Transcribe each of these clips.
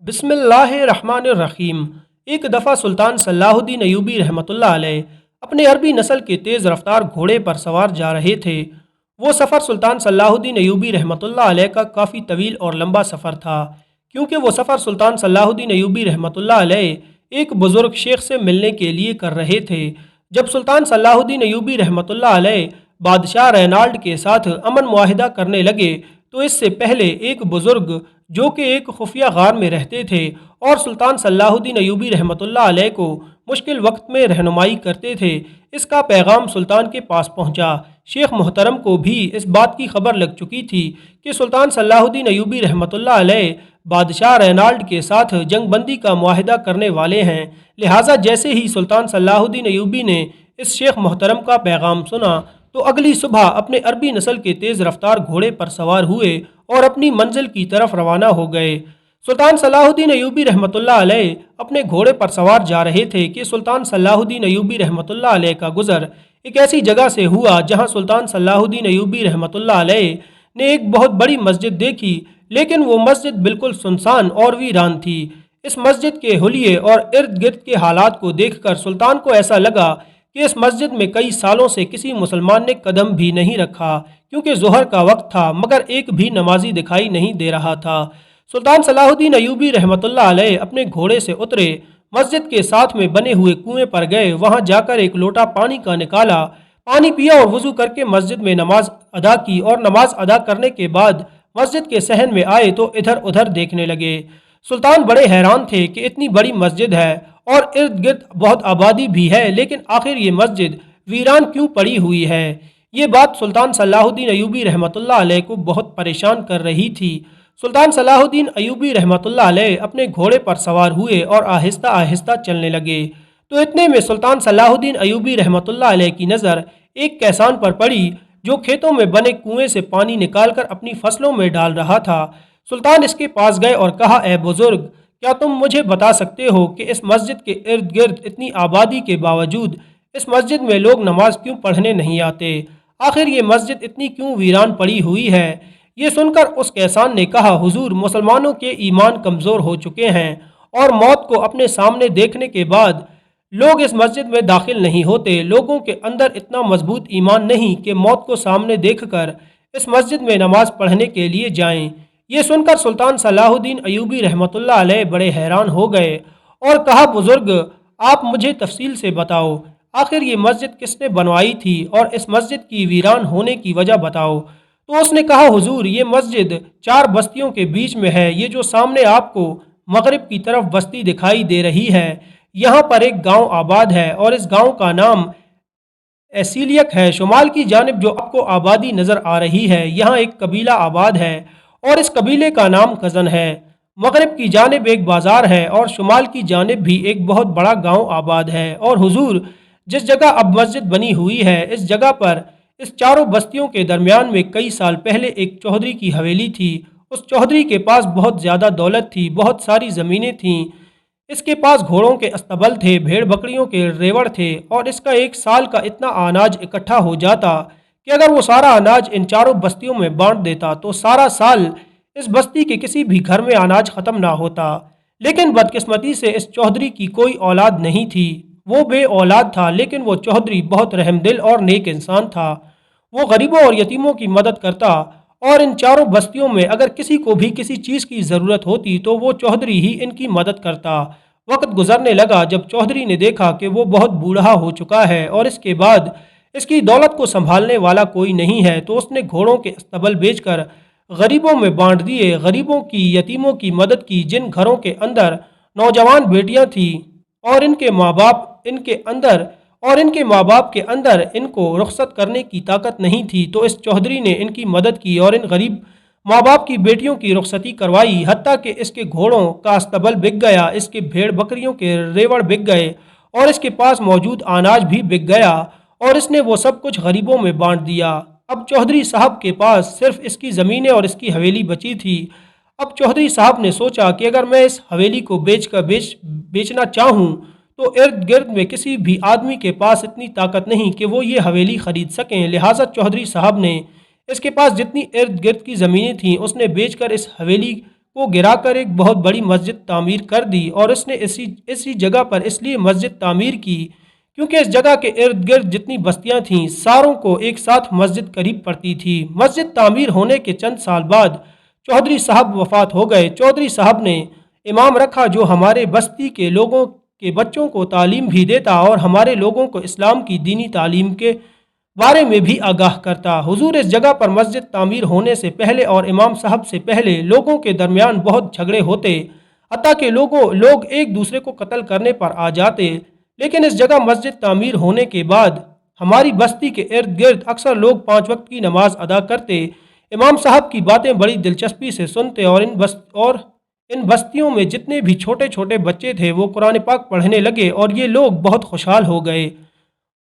बिस्मिल्लाहिर्रहमानिर्रहीम। एक दफ़ा सुल्तान सलाहुद्दीन अयूबी रहमतुल्लाह अलैह अपने अरबी नस्ल के तेज़ रफ्तार घोड़े पर सवार जा रहे थे। वो सफ़र सुल्तान सलाहुद्दीन अयूबी रहमतुल्लाह अलैह का काफ़ी तवील और लंबा सफ़र था, क्योंकि वो सफ़र सुल्तान सलाहुद्दीन अयूबी रहमतुल्लाह अलैह एक बुज़ुर्ग शेख से मिलने के लिए कर रहे थे। जब सुल्तान सलाहुद्दीन अयूबी रहमतुल्लाह अलैह बादशाह रेनाल्ड के साथ अमन मुआहिदा करने लगे, तो इससे पहले एक बुज़ुर्ग जो कि एक खुफिया गार में रहते थे और सुल्तान सलाहुद्दीन अयूबी रहमतुल्लाह अलैह को मुश्किल वक्त में रहनुमाई करते थे, इसका पैगाम सुल्तान के पास पहुंचा। शेख मोहतरम को भी इस बात की खबर लग चुकी थी कि सुल्तान सलाहुद्दीन अयूबी रहमतुल्लाह अलैह बादशाह रेनाल्ड के साथ जंगबंदी का मुआहिदा करने वाले हैं। लिहाजा जैसे ही सुल्तान सलाहुद्दीन अयूबी ने इस शेख मोहतरम का पैगाम सुना, तो अगली सुबह अपने अरबी नस्ल के तेज़ रफ्तार घोड़े पर सवार हुए और अपनी मंजिल की तरफ रवाना हो गए। सुल्तान सलाहुद्दीन अयूबी रहमतुल्लाह अलैह अपने घोड़े पर सवार जा रहे थे कि सुल्तान सलाहुद्दीन अयूबी रहमतुल्लाह अलैह का गुज़र एक ऐसी जगह से हुआ जहां सुल्तान सलाहुद्दीन अयूबी रहमतुल्लाह अलैह ने एक बहुत बड़ी मस्जिद देखी, लेकिन वो मस्जिद बिल्कुल सुनसान और वीरान थी। इस मस्जिद के हुलिये और इर्द गिर्द के हालात को देखकर सुल्तान को ऐसा लगा कि इस मस्जिद में कई सालों से किसी मुसलमान ने कदम भी नहीं रखा, क्योंकि ज़ोहर का वक्त था मगर एक भी नमाजी दिखाई नहीं दे रहा था। सुल्तान सलाहुद्दीन अयूबी रहमतुल्लाह अलैह अपने घोड़े से उतरे, मस्जिद के साथ में बने हुए कुएं पर गए, वहां जाकर एक लोटा पानी का निकाला, पानी पिया और वजू करके मस्जिद में नमाज अदा की और नमाज अदा करने के बाद मस्जिद के सहन में आए तो इधर उधर देखने लगे। सुल्तान बड़े हैरान थे कि इतनी बड़ी मस्जिद है और इर्द गिर्द बहुत आबादी भी है, लेकिन आखिर ये मस्जिद वीरान क्यों पड़ी हुई है। ये बात सुल्तान सलाहुद्दीन अयूबी रहमतुल्लाह अलैह को बहुत परेशान कर रही थी। सुल्तान सलाहुद्दीन अयूबी रहमतुल्लाह अलैह अपने घोड़े पर सवार हुए और आहिस्ता आहिस्ता चलने लगे, तो इतने में सुल्तान सलाहुद्दीन अयूबी रहमतुल्लाह अलैह की नज़र एक कैसान पर पड़ी जो खेतों में बने कुएं से पानी निकालकर अपनी फसलों में डाल रहा था। सुल्तान इसके पास गए और कहा, ए बुजुर्ग, क्या तुम मुझे बता सकते हो कि इस मस्जिद के इर्द गिर्द इतनी आबादी के बावजूद इस मस्जिद में लोग नमाज क्यों पढ़ने नहीं आते? आखिर ये मस्जिद इतनी क्यों वीरान पड़ी हुई है? ये सुनकर उस कैसान ने कहा, हुजूर, मुसलमानों के ईमान कमज़ोर हो चुके हैं और मौत को अपने सामने देखने के बाद लोग इस मस्जिद में दाखिल नहीं होते। लोगों के अंदर इतना मजबूत ईमान नहीं कि मौत को सामने देखकर इस मस्जिद में नमाज पढ़ने के लिए जाएं। ये सुनकर सुल्तान सलाहुद्दीन अयूबी रहमतुल्लाह अलैह बड़े हैरान हो गए और कहा, बुजुर्ग, आप मुझे तफसील से बताओ, आखिर ये मस्जिद किसने बनवाई थी और इस मस्जिद की वीरान होने की वजह बताओ। तो उसने कहा, हुजूर, ये मस्जिद 4 बस्तियों के बीच में है। ये जो सामने आपको मगरिब की तरफ बस्ती दिखाई दे रही है, यहाँ पर एक गांव आबाद है और इस गांव का नाम एसीलियक है। शुमाल की जानिब जो आपको आबादी नज़र आ रही है, यहाँ एक कबीला आबाद है और इस कबीले का नाम कज़न है। मगरिब की जानिब एक बाज़ार है और शुमाल की जानिब भी एक बहुत बड़ा गांव आबाद है। और हुजूर, जिस जगह अब मस्जिद बनी हुई है, इस जगह पर इस चारों बस्तियों के दरमियान में कई साल पहले एक चौधरी की हवेली थी। उस चौधरी के पास बहुत ज़्यादा दौलत थी, बहुत सारी ज़मीनें थीं। इसके पास घोड़ों के अस्तबल थे, भेड़ बकरियों के रेवड़ थे और इसका एक साल का इतना अनाज इकट्ठा हो जाता कि अगर वो सारा अनाज इन चारों बस्तियों में बांट देता तो सारा साल इस बस्ती के किसी भी घर में अनाज ख़त्म ना होता। लेकिन बदकिस्मती से इस चौधरी की कोई औलाद नहीं थी। वो बे औलाद था, लेकिन वो चौधरी बहुत रहमदिल और नेक इंसान था। वो गरीबों और यतीमों की मदद करता और इन चारों बस्तियों में अगर किसी को भी किसी चीज़ की ज़रूरत होती तो वो चौधरी ही इनकी मदद करता। वक्त गुजरने लगा जब चौधरी ने देखा कि वो बहुत बूढ़ा हो चुका है और इसके बाद इसकी दौलत को संभालने वाला कोई नहीं है, तो उसने घोड़ों के अस्तबल बेचकर गरीबों में बांट दिए। गरीबों की, यतीमों की मदद की। जिन घरों के अंदर नौजवान बेटियां थीं और इनके माँ बाप के अंदर इनको रुखसत करने की ताकत नहीं थी, तो इस चौधरी ने इनकी मदद की और इन गरीब माँ बाप की बेटियों की रुखसती करवाई। हत्ता कि इसके घोड़ों का अस्तबल बिक गया, इसके भेड़ बकरियों के रेवड़ बिक गए और इसके पास मौजूद अनाज भी बिक गया और इसने वो सब कुछ गरीबों में बांट दिया। अब चौधरी साहब के पास सिर्फ इसकी ज़मीनें और इसकी हवेली बची थी। अब चौधरी साहब ने सोचा कि अगर मैं इस हवेली को बेचना चाहूँ तो इर्द गिर्द में किसी भी आदमी के पास इतनी ताकत नहीं कि वो ये हवेली ख़रीद सकें। लिहाजा चौधरी साहब ने इसके पास जितनी इर्द गिर्द की ज़मीनें थीं उसने बेचकर इस हवेली को गिराकर एक बहुत बड़ी मस्जिद तामीर कर दी और उसने इसी जगह पर इसलिए मस्जिद तामीर की क्योंकि इस जगह के इर्द गिर्द जितनी बस्तियां थीं सारों को एक साथ मस्जिद करीब पड़ती थी। मस्जिद तामीर होने के चंद साल बाद चौधरी साहब वफात हो गए। चौधरी साहब ने इमाम रखा जो हमारे बस्ती के लोगों के बच्चों को तालीम भी देता और हमारे लोगों को इस्लाम की दीनी तालीम के बारे में भी आगाह करता। हुजूर इस जगह पर मस्जिद तामीर होने से पहले और इमाम साहब से पहले लोगों के दरमियान बहुत झगड़े होते, हत्ता कि लोग एक दूसरे को कत्ल करने पर आ जाते। लेकिन इस जगह मस्जिद तामीर होने के बाद हमारी बस्ती के इर्द गिर्द अक्सर लोग 5 वक्त की नमाज अदा करते, इमाम साहब की बातें बड़ी दिलचस्पी से सुनते और इन बस्तियों में जितने भी छोटे छोटे बच्चे थे वो कुरान पाक पढ़ने लगे और ये लोग बहुत खुशहाल हो गए।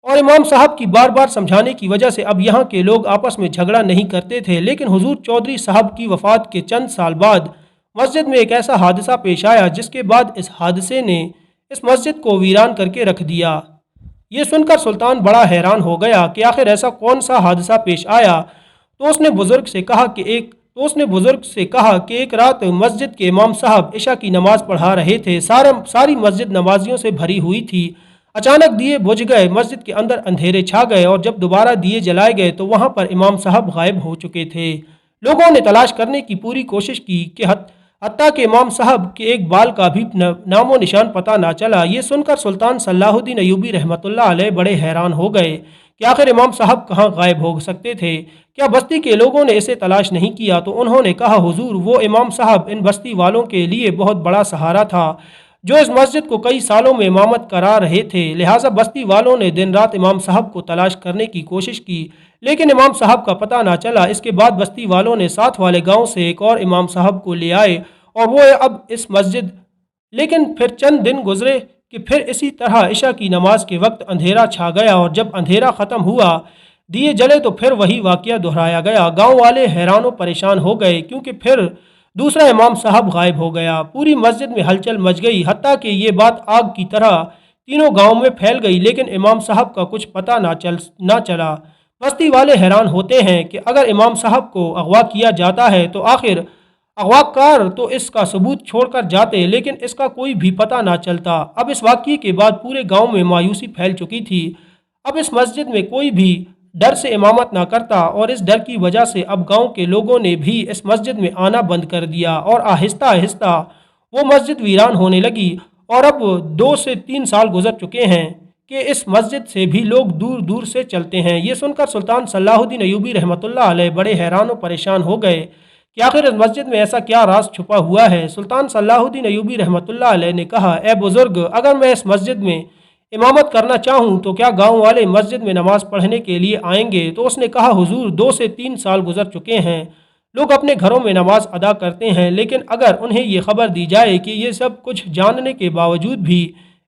और इमाम साहब की बार बार समझाने की वजह से अब यहाँ के लोग आपस में झगड़ा नहीं करते थे। लेकिन हुजूर चौधरी साहब की वफ़ात के चंद साल बाद मस्जिद में एक ऐसा हादसा पेश आया जिसके बाद इस हादसे ने इस मस्जिद को वीरान करके रख दिया। ये सुनकर सुल्तान बड़ा हैरान हो गया कि आखिर ऐसा कौन सा हादसा पेश आया। तो उसने बुज़ुर्ग से कहा कि एक रात मस्जिद के इमाम साहब इशा की नमाज पढ़ा रहे थे। सारी मस्जिद नमाजियों से भरी हुई थी। अचानक दिए बुझ गए, मस्जिद के अंदर अंधेरे छा गए और जब दोबारा दिए जलाए गए तो वहां पर इमाम साहब गायब हो चुके थे। लोगों ने तलाश करने की पूरी कोशिश की कि हत्ता के इमाम साहब के एक बाल का भी नामो निशान पता ना चला। ये सुनकर सुल्तान सलाहुद्दीन अय्यूबी रहमतुल्लाह अलैह बड़े हैरान हो गए कि आखिर इमाम साहब कहाँ गायब हो सकते थे। क्या बस्ती के लोगों ने इसे तलाश नहीं किया? तो उन्होंने कहा, हुजूर, वो इमाम साहब इन बस्ती वालों के लिए बहुत बड़ा सहारा था जो इस मस्जिद को कई सालों में इमामत करा रहे थे। लिहाजा बस्ती वालों ने दिन रात इमाम साहब को तलाश करने की कोशिश की लेकिन इमाम साहब का पता ना चला। इसके बाद बस्ती वालों ने साथ वाले गांव से एक और इमाम साहब को ले आए और वो अब इस मस्जिद। लेकिन फिर चंद दिन गुजरे कि फिर इसी तरह इशा की नमाज के वक्त अंधेरा छा गया और जब अंधेरा ख़त्म हुआ, दिए जले तो फिर वही वाक़या दोहराया गया। गांव वाले हैरान व परेशान हो गए क्योंकि फिर दूसरा इमाम साहब गायब हो गया। पूरी मस्जिद में हलचल मच गई, हत्ता कि ये बात आग की तरह तीनों गांव में फैल गई लेकिन इमाम साहब का कुछ पता ना चला। बस्ती वाले हैरान होते हैं कि अगर इमाम साहब को अगवा किया जाता है तो आखिर अगवाकार तो इसका सबूत छोड़कर जाते लेकिन इसका कोई भी पता ना चलता। अब इस वाक़ये के बाद पूरे गांव में मायूसी फैल चुकी थी। अब इस मस्जिद में कोई भी डर से इमामत ना करता और इस डर की वजह से अब गांव के लोगों ने भी इस मस्जिद में आना बंद कर दिया और आहिस्ता आहिस्ता वो मस्जिद वीरान होने लगी। और अब 2 से 3 साल गुजर चुके हैं कि इस मस्जिद से भी लोग दूर दूर से चलते हैं। ये सुनकर सुल्तान सलाहुद्दीन अय्यूबी रहमतुल्लाह अलैह बड़े हैरान व परेशान हो गए कि आखिर इस मस्जिद में ऐसा क्या राज छुपा हुआ है। सुल्तान सलाहुद्दीन अय्यूबी रहमतुल्लाह अलैह ने कहा, ए बुजुर्ग, अगर मैं इस मस्जिद में इमामत करना चाहूँ तो क्या गांव वाले मस्जिद में नमाज पढ़ने के लिए आएंगे? तो उसने कहा, हुजूर, 2 से 3 साल गुजर चुके हैं, लोग अपने घरों में नमाज अदा करते हैं लेकिन अगर उन्हें ये खबर दी जाए कि ये सब कुछ जानने के बावजूद भी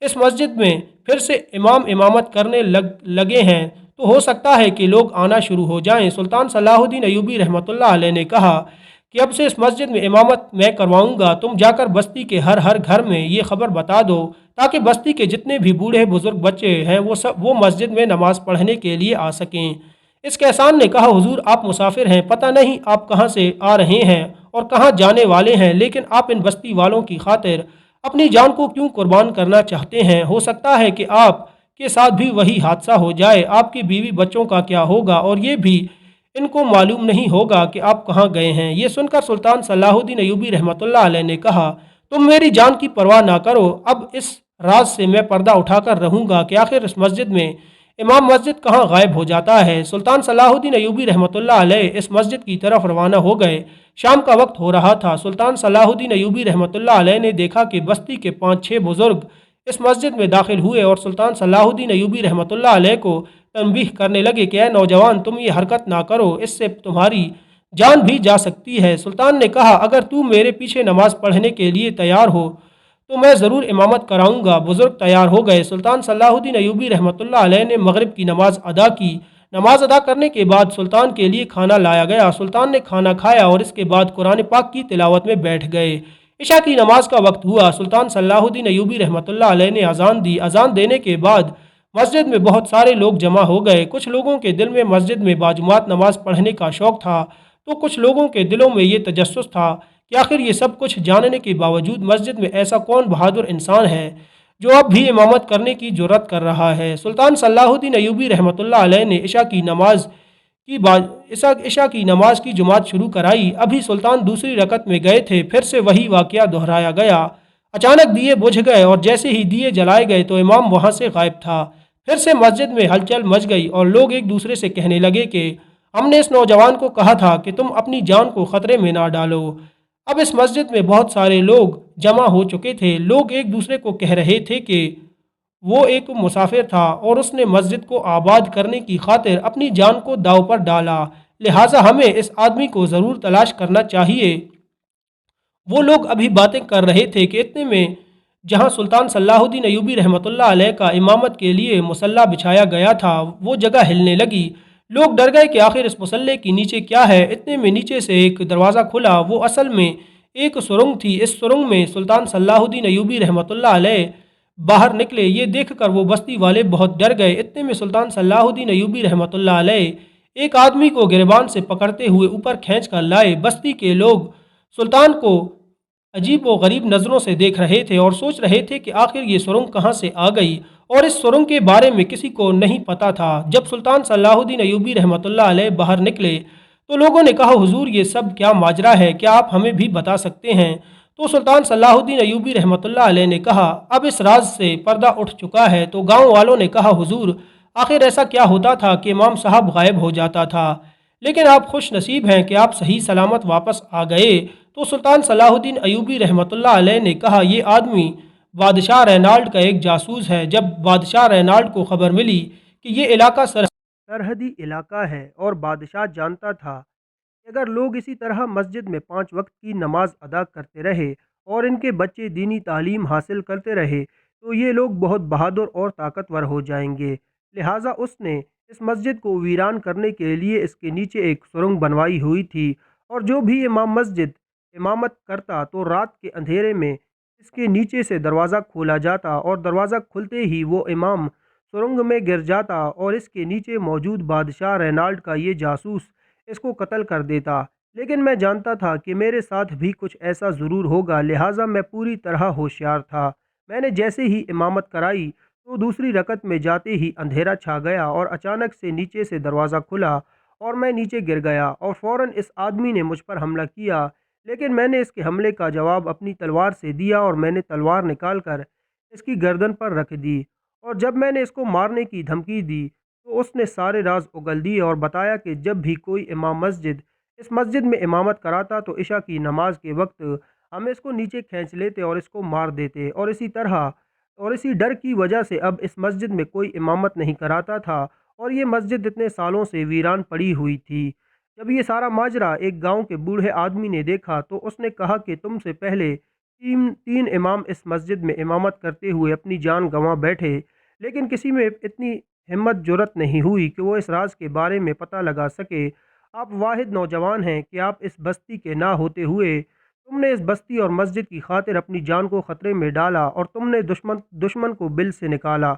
इस मस्जिद में फिर से इमामत करने लगे हैं तो हो सकता है कि लोग आना शुरू हो जाएं। सुल्तान सलाहुद्दीन अय्यूबी रहमतुल्लाह अलैह ने कहा कि अब से इस मस्जिद में इमामत मैं करवाऊंगा, तुम जाकर बस्ती के हर घर में ये खबर बता दो ताकि बस्ती के जितने भी बूढ़े बुजुर्ग बच्चे हैं वो मस्जिद में नमाज पढ़ने के लिए आ सकें। इस कहसान ने कहा, हुजूर, आप मुसाफिर हैं, पता नहीं आप कहाँ से आ रहे हैं और कहाँ जाने वाले हैं, लेकिन आप इन बस्ती वालों की खातिर अपनी जान को क्यों कुर्बान करना चाहते हैं? हो सकता है कि आप के साथ भी वही हादसा हो जाए, आपकी बीवी बच्चों का क्या होगा और ये भी इनको मालूम नहीं होगा कि आप कहाँ गए हैं। ये सुनकर सुल्तान सलाहुद्दीन अय्यूबी रहमतुल्लाह अलैह ने कहा, तुम मेरी जान की परवाह ना करो, अब इस राज से मैं पर्दा उठाकर रहूंगा कि आखिर इस मस्जिद में इमाम मस्जिद कहाँ गायब हो जाता है। सुल्तान सलाहुद्दीन अय्यूबी रहमतुल्लाह अलैह इस मस्जिद की तरफ रवाना हो गए। शाम का वक्त हो रहा था। सुल्तान सलाहुद्दीन अय्यूबी रहमतुल्लाह अलैह ने देखा कि बस्ती के 5-6 बुजुर्ग इस मस्जिद में दाखिल हुए और सुल्तान सलाहुद्दीन अय्यूबी रहमतुल्लाह अलैह को तंबीह करने लगे कि ऐ नौजवान, तुम ये हरकत ना करो, इससे तुम्हारी जान भी जा सकती है। सुल्तान ने कहा, अगर तू मेरे पीछे नमाज पढ़ने के लिए तैयार हो तो मैं ज़रूर इमामत कराऊंगा। बुजुर्ग तैयार हो गए। सुल्तान सलाहुद्दीन अय्यूबी रहमतुल्लाह अलैह ने मगरिब की नमाज अदा की। नमाज अदा करने के बाद सुल्तान के लिए खाना लाया गया। सुल्तान ने खाना खाया और इसके बाद कुरान पाक की तिलावत में बैठ गए। इशा की नमाज का वक्त हुआ। सुल्तान सलाहुद्दीन अय्यूबी रहमतुल्लाह अलैह ने अजान दी। अजान देने के बाद मस्जिद में बहुत सारे लोग जमा हो गए। कुछ लोगों के दिल में मस्जिद में बाजुमात नमाज पढ़ने का शौक़ था तो कुछ लोगों के दिलों में ये तजस्सुस था کہ آخر یہ سب کچھ جاننے کے باوجود مسجد میں ایسا کون بہادر انسان ہے جو اب بھی امامت کرنے کی جرات کر رہا ہے۔ سلطان صلاح الدین ایوبی رحمۃ اللہ علیہ نے عشاء کی نماز کی جماعت شروع کرائی۔ ابھی سلطان دوسری رکعت میں گئے تھے، پھر سے وہی واقعہ دہرایا گیا۔ اچانک دیے بجھ گئے اور جیسے ہی دیے جلائے گئے تو امام وہاں سے غائب تھا۔ پھر سے مسجد میں ہلچل مچ گئی اور لوگ ایک دوسرے سے کہنے لگے کہ ہم نے اس نوجوان کو کہا تھا کہ تم اپنی جان کو خطرے میں نہ ڈالو۔ اب اس مسجد میں بہت سارے لوگ جمع ہو چکے تھے۔ لوگ ایک دوسرے کو کہہ رہے تھے کہ وہ ایک مسافر تھا اور اس نے مسجد کو آباد کرنے کی خاطر اپنی جان کو داؤ پر ڈالا، لہٰذا ہمیں اس آدمی کو ضرور تلاش کرنا چاہیے۔ وہ لوگ ابھی باتیں کر رہے تھے کہ اتنے میں جہاں سلطان صلاح الدین ایوبی رحمۃ اللہ علیہ کا امامت کے لیے مصلی بچھایا گیا تھا وہ جگہ ہلنے لگی۔ لوگ ڈر گئے کہ آخر اس مصلی کے نیچے کیا ہے۔ اتنے میں نیچے سے ایک دروازہ کھلا، وہ اصل میں ایک سرنگ تھی۔ اس سرنگ میں سلطان صلاح الدین ایوبی رحمۃ اللہ علیہ باہر نکلے۔ یہ دیکھ کر وہ بستی والے بہت ڈر گئے۔ اتنے میں سلطان صلاح الدین ایوبی رحمۃ اللہ علیہ ایک آدمی کو گریبان سے پکڑتے ہوئے اوپر کھینچ کر لائے۔ بستی کے لوگ سلطان کو عجیب و غریب نظروں سے دیکھ رہے تھے اور سوچ رہے تھے کہ آخر یہ سرنگ کہاں سے آ گئی، اور اس سرنگ کے بارے میں کسی کو نہیں پتا تھا۔ جب سلطان صلاح الدین ایوبی رحمۃ اللہ علیہ باہر نکلے تو لوگوں نے کہا حضور یہ سب کیا ماجرا ہے، کیا آپ ہمیں بھی بتا سکتے ہیں؟ تو سلطان صلاح الدین ایوبی رحمۃ اللہ علیہ نے کہا اب اس راز سے پردہ اٹھ چکا ہے۔ تو گاؤں والوں نے کہا حضور آخر ایسا کیا ہوتا تھا کہ امام صاحب غائب ہو جاتا تھا، لیکن آپ خوش نصیب ہیں کہ آپ صحیح سلامت واپس آ گئے۔ تو سلطان صلاح الدین ایوبی رحمۃ اللہ علیہ نے کہا یہ آدمی بادشاہ رینالڈ کا ایک جاسوس ہے۔ جب بادشاہ رینالڈ کو خبر ملی کہ یہ علاقہ سرحدی علاقہ ہے اور بادشاہ جانتا تھا کہ اگر لوگ اسی طرح مسجد میں 5 وقت کی نماز ادا کرتے رہے اور ان کے بچے دینی تعلیم حاصل کرتے رہے تو یہ لوگ بہت بہادر اور طاقتور ہو جائیں گے، لہٰذا اس نے اس مسجد کو ویران کرنے کے لیے اس کے نیچے ایک سرنگ بنوائی ہوئی تھی، اور جو بھی امام مسجد امامت کرتا تو رات کے اندھیرے میں اس کے نیچے سے دروازہ کھولا جاتا اور دروازہ کھلتے ہی وہ امام سرنگ میں گر جاتا اور اس کے نیچے موجود بادشاہ رینالڈ کا یہ جاسوس اس کو قتل کر دیتا۔ لیکن میں جانتا تھا کہ میرے ساتھ بھی کچھ ایسا ضرور ہوگا، لہٰذا میں پوری طرح ہوشیار تھا۔ میں نے جیسے ہی امامت کرائی تو دوسری رکعت میں جاتے ہی اندھیرا چھا گیا اور اچانک سے نیچے سے دروازہ کھلا اور میں نیچے گر گیا اور فوراً اس آدمی نے مجھ پر حملہ کیا، لیکن میں نے اس کے حملے کا جواب اپنی تلوار سے دیا اور میں نے تلوار نکال کر اس کی گردن پر رکھ دی، اور جب میں نے اس کو مارنے کی دھمکی دی تو اس نے سارے راز اگل دیے اور بتایا کہ جب بھی کوئی امام مسجد اس مسجد میں امامت کراتا تو عشاء کی نماز کے وقت ہم اس کو نیچے کھینچ لیتے اور اس کو مار دیتے، اور اسی ڈر کی وجہ سے اب اس مسجد میں کوئی امامت نہیں کراتا تھا اور یہ مسجد اتنے سالوں سے ویران پڑی ہوئی تھی۔ جب یہ سارا ماجرا ایک گاؤں کے بوڑھے آدمی نے دیکھا تو اس نے کہا کہ تم سے پہلے تین امام اس مسجد میں امامت کرتے ہوئے اپنی جان گنوا بیٹھے، لیکن کسی میں اتنی ہمت جرت نہیں ہوئی کہ وہ اس راز کے بارے میں پتہ لگا سکے۔ آپ واحد نوجوان ہیں کہ آپ اس بستی کے نہ ہوتے ہوئے تم نے اس بستی اور مسجد کی خاطر اپنی جان کو خطرے میں ڈالا اور تم نے دشمن کو بل سے نکالا،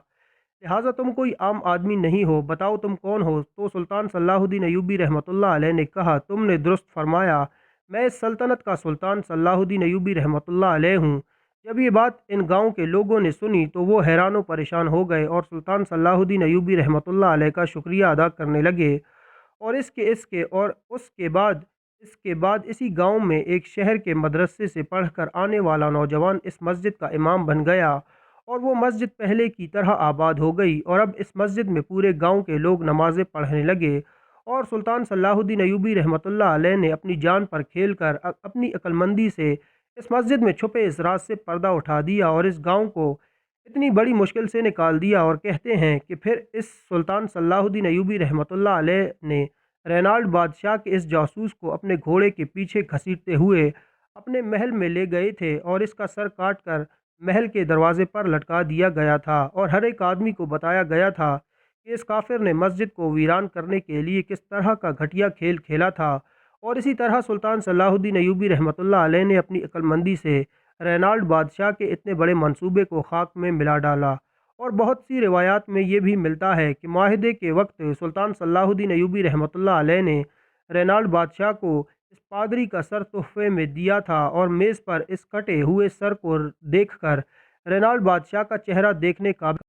لہٰذا تم کوئی عام آدمی نہیں ہو، بتاؤ تم کون ہو؟ تو سلطان صلاح الدین ایوبی رحمۃ اللہ علیہ نے کہا تم نے درست فرمایا، میں اس سلطنت کا سلطان صلاح الدین ایوبی رحمۃ اللہ علیہ ہوں۔ جب یہ بات ان گاؤں کے لوگوں نے سنی تو وہ حیران و پریشان ہو گئے اور سلطان صلاح الدین ایوبی رحمۃ اللہ علیہ کا شکریہ ادا کرنے لگے، اور اس کے بعد اسی گاؤں میں ایک شہر کے مدرسے سے پڑھ کر آنے والا نوجوان اس مسجد کا امام بن گیا اور وہ مسجد پہلے کی طرح آباد ہو گئی، اور اب اس مسجد میں پورے گاؤں کے لوگ نمازیں پڑھنے لگے، اور سلطان صلاح الدین ایوبی رحمۃ اللہ علیہ نے اپنی جان پر کھیل کر اپنی عقل مندی سے اس مسجد میں چھپے اس راز سے پردہ اٹھا دیا اور اس گاؤں کو اتنی بڑی مشکل سے نکال دیا۔ اور کہتے ہیں کہ پھر اس سلطان صلاح الدین ایوبی رحمۃ اللہ علیہ نے رینالڈ بادشاہ کے اس جاسوس کو اپنے گھوڑے کے پیچھے گھسیٹتے ہوئے اپنے محل میں لے گئے تھے اور اس کا سر کاٹ کر محل کے دروازے پر لٹکا دیا گیا تھا، اور ہر ایک آدمی کو بتایا گیا تھا کہ اس کافر نے مسجد کو ویران کرنے کے لیے کس طرح کا گھٹیا کھیل کھیلا تھا۔ اور اسی طرح سلطان صلاح الدین ایوبی رحمۃ اللہ علیہ نے اپنی عقل مندی سے رینالڈ بادشاہ کے اتنے بڑے منصوبے کو خاک میں ملا ڈالا، اور بہت سی روایات میں یہ بھی ملتا ہے کہ معاہدے کے وقت سلطان صلاح الدین ایوبی رحمۃ اللہ علیہ نے رینالڈ بادشاہ کو اس پادری کا سر تحفے میں دیا تھا اور میز پر اس کٹے ہوئے سر کو دیکھ کر رینالڈ بادشاہ کا چہرہ دیکھنے قابل